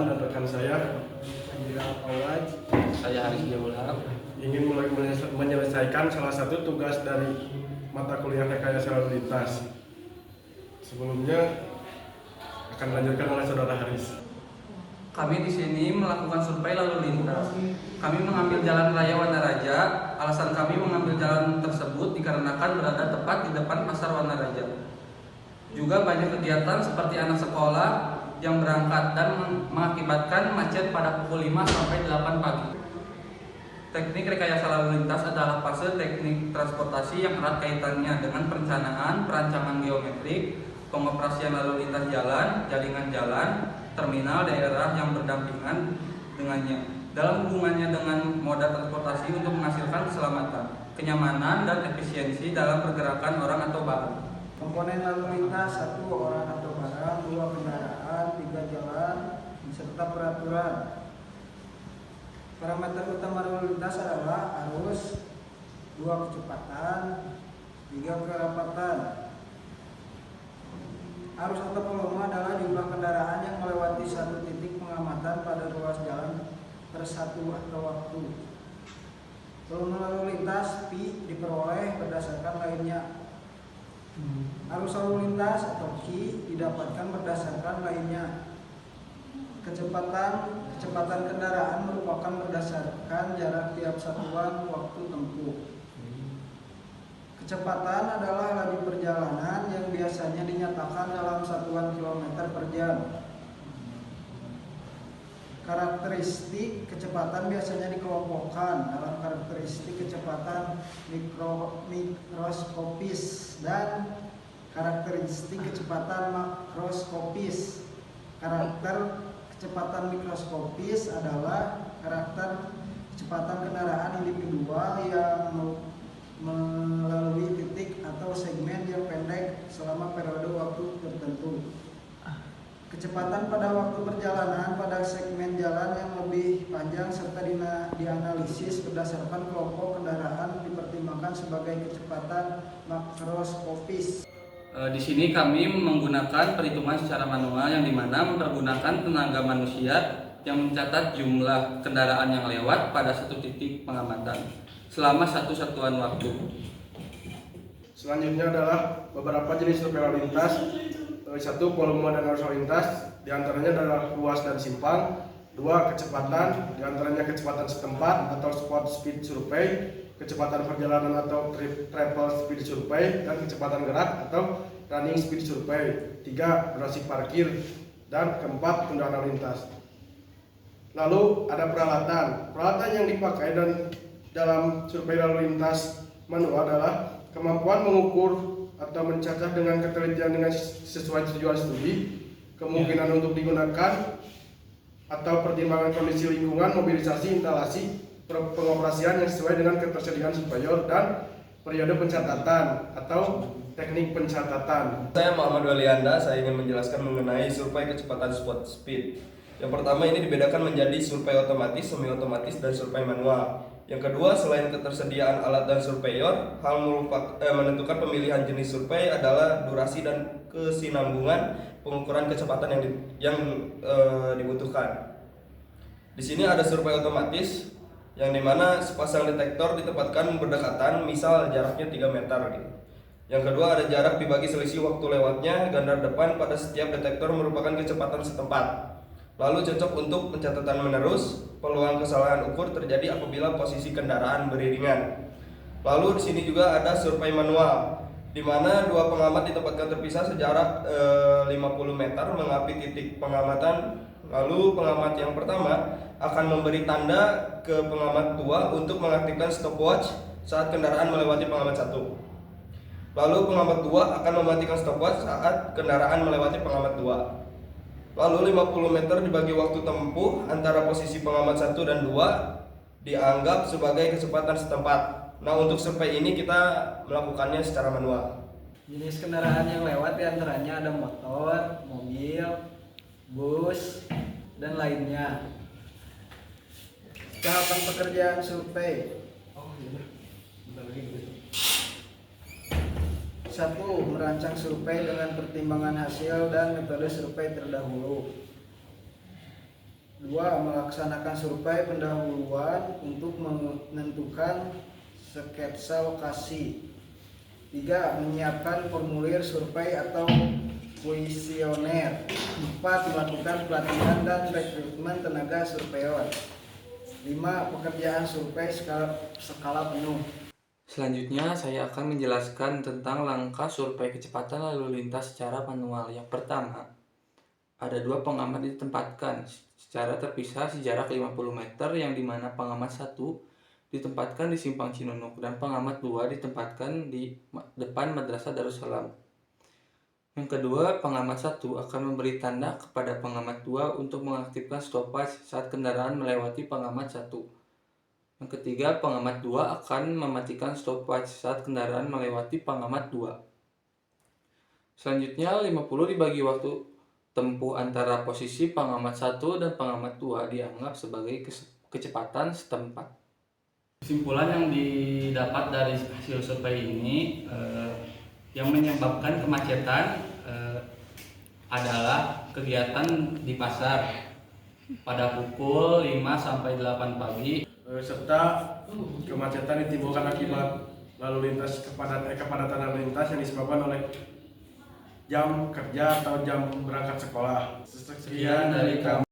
dan rekan saya Haris Jabulhaq ingin menyelesaikan salah satu tugas dari mata kuliah rekayasa lalu lintas. Sebelumnya akan dilanjutkan oleh saudara Haris. Kami di sini melakukan survei lalu lintas. Kami mengambil jalan raya Wanaraja. Alasan kami mengambil jalan tersebut dikarenakan berada tepat di depan pasar Wanaraja. Juga banyak kegiatan seperti anak sekolah yang berangkat dan mengakibatkan macet pada pukul 5 sampai 8 pagi. Teknik rekayasa lalu lintas adalah fase teknik transportasi yang erat kaitannya dengan perencanaan, perancangan geometrik, pengoperasian lalu lintas jalan, jaringan jalan, terminal daerah yang berdampingan dengannya. Dalam hubungannya dengan moda transportasi untuk menghasilkan keselamatan, kenyamanan, dan efisiensi dalam pergerakan orang atau barang. Komponen lalu lintas: 1 orang atau barang, 2 kendaraan, 3 jalan, serta peraturan. Parameter utama lalu lintas adalah arus, 2 kecepatan, 3 kerapatan. Arus atau volume adalah jumlah kendaraan yang melewati satu titik pengamatan pada ruas jalan per satu atau waktu. Volume lalu lintas Pi diperoleh berdasarkan lainnya. Arus lalu lintas atau Q didapatkan berdasarkan lainnya. Kecepatan kendaraan merupakan berdasarkan jarak tiap satuan waktu tempuh. Kecepatan adalah laju perjalanan yang biasanya dinyatakan dalam satuan kilometer per jam. Karakteristik kecepatan biasanya dikelompokkan dalam karakteristik kecepatan mikroskopis dan karakteristik kecepatan makroskopis. Karakter kecepatan mikroskopis adalah karakter kecepatan kendaraan individual yang melalui titik atau segmen yang pendek selama periode waktu tertentu. Kecepatan pada waktu perjalanan pada segmen jalan yang lebih panjang serta dianalisis berdasarkan kelompok kendaraan dipertimbangkan sebagai kecepatan makroskopis. Di sini kami menggunakan perhitungan secara manual yang dimana mempergunakan tenaga manusia yang mencatat jumlah kendaraan yang lewat pada satu titik pengamatan selama satu satuan waktu. Selanjutnya adalah beberapa jenis survei lalu lintas. 1. Volume dan arus lalu lintas, diantaranya adalah ruas dan simpang. 2. Kecepatan, diantaranya kecepatan setempat atau spot speed survey, kecepatan perjalanan atau travel speed survey, dan kecepatan gerak atau running speed survey. 3. Durasi parkir, dan keempat kendaraan lalu lintas. Lalu ada peralatan yang dipakai dan dalam survei lalu lintas manual adalah kemampuan mengukur atau mencatat dengan ketelitian dengan sesuai tujuan studi, kemungkinan untuk digunakan atau pertimbangan kondisi lingkungan, mobilisasi, instalasi, pengoperasian yang sesuai dengan ketersediaan surveyor, dan periode pencatatan atau teknik pencatatan. Saya Muhammad Walianda, saya ingin menjelaskan mengenai survei kecepatan spot speed. Yang pertama, ini dibedakan menjadi survei otomatis, semi otomatis, dan survei manual. Yang kedua, selain ketersediaan alat dan surveyor, hal menentukan pemilihan jenis survei adalah durasi dan kesinambungan pengukuran kecepatan yang dibutuhkan. Di sini ada survei otomatis yang dimana sepasang detektor ditempatkan berdekatan, misal jaraknya 3 meter gitu. Yang kedua, ada jarak dibagi selisih waktu lewatnya ganda depan pada setiap detektor merupakan kecepatan setempat. Lalu cocok untuk pencatatan menerus. Peluang kesalahan ukur terjadi apabila posisi kendaraan beriringan. Lalu di sini juga ada survei manual, di mana 2 pengamat ditempatkan terpisah sejarak 50 meter mengapi titik pengamatan. Lalu pengamat yang pertama akan memberi tanda ke pengamat 2 untuk mengaktifkan stopwatch saat kendaraan melewati pengamat 1. Lalu pengamat 2 akan mematikan stopwatch saat kendaraan melewati pengamat 2. Lalu 50 meter dibagi waktu tempuh antara posisi pengamat 1 dan 2 dianggap sebagai kecepatan setempat. Nah, untuk survei ini kita melakukannya secara manual. Jenis kendaraan yang lewat diantaranya ada motor, mobil, bus, dan lainnya. Tahapan pekerjaan survei. 1. Merancang survei dengan pertimbangan hasil dan metode survei terdahulu. 2. Melaksanakan survei pendahuluan untuk menentukan sketsa lokasi. 3. Menyiapkan formulir survei atau kuesioner. 4. Melakukan pelatihan dan rekrutmen tenaga surveyor. 5. Pekerjaan survei skala penuh. Selanjutnya, saya akan menjelaskan tentang langkah survei kecepatan lalu lintas secara manual. Yang pertama, ada 2 pengamat ditempatkan secara terpisah sejarak 50 meter, yang dimana pengamat 1 ditempatkan di Simpang Cinunuk dan pengamat 2 ditempatkan di depan Madrasah Darussalam. Yang kedua, pengamat 1 akan memberi tanda kepada pengamat 2 untuk mengaktifkan stopwatch saat kendaraan melewati pengamat 1. Yang ketiga, pengamat 2 akan mematikan stopwatch saat kendaraan melewati pengamat 2. Selanjutnya, 50 dibagi waktu tempuh antara posisi pengamat 1 dan pengamat 2 dianggap sebagai kecepatan setempat. Kesimpulan yang didapat dari hasil survei ini, yang menyebabkan kemacetan adalah kegiatan di pasar pada pukul 5 sampai 8 pagi. Serta kemacetan ditimbulkan akibat lalu lintas kepadatan lalu lintas yang disebabkan oleh jam kerja atau jam berangkat sekolah. Sekian dari kami.